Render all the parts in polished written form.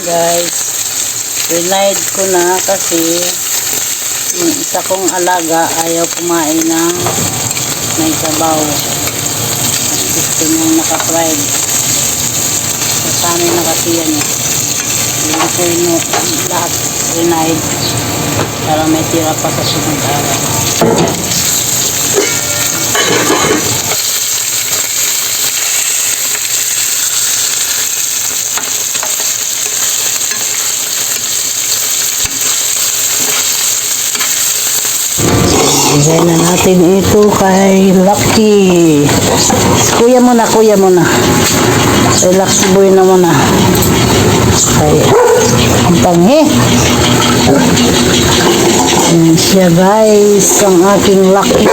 Guys, renied ko na kasi yung isa kong alaga ayaw kumain ng may sabaw. Gusto niyang naka-fried. Nasanay na kasi yan eh. Hindi ko yung lahat renied para may tira pa sa sunod araw. Bigay na natin ito kay Lucky. Kuya muna. Kay Lucky boy na muna. Kay ang panghi. Yan siya guys, ang aking Lucky.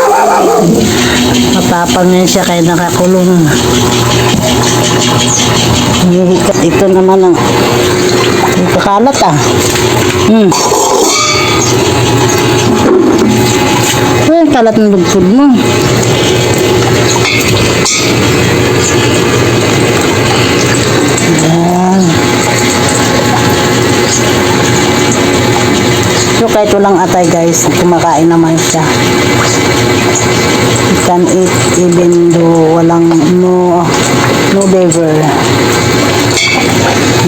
Matapang yan siya kaya nakakulong. Ito naman ang kakalat ah. Ay, kalat ng lugtod mo. Ayan. So, kahit walang atay guys, kumakain naman siya. You can eat even though walang no liver.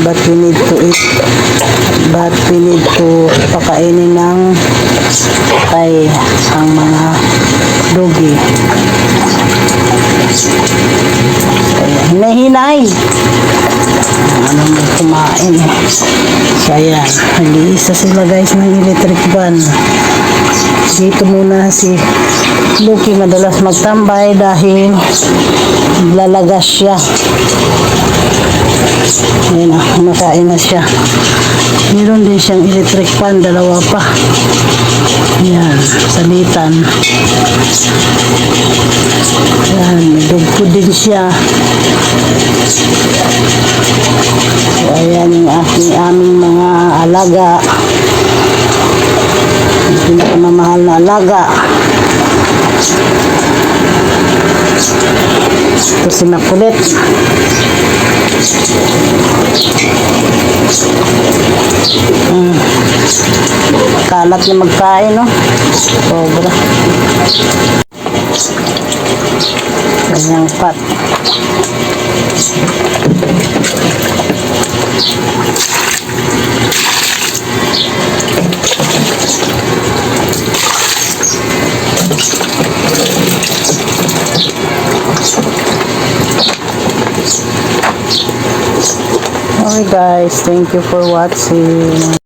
But we need to eat. But we need to pakainin ng atay ang mga dogi. Hinay-hinay. Anong kumain. So ayan, nag-iisa sila guys ng electric fan. Dito muna si Lucky madalas magtambay dahil lalagas siya. Ayan na, kumakain na siya. Meron din siyang electric fan, dalawa pa. Ayan, salitan. Ayan, dugpo din siya. So, ayan yung aming mga alaga. Yung pinakamamahal na alaga. Ito si Makulit. Kalat na magkain, no? Sobra. Ganyang pat. Okay guys, thank you for watching.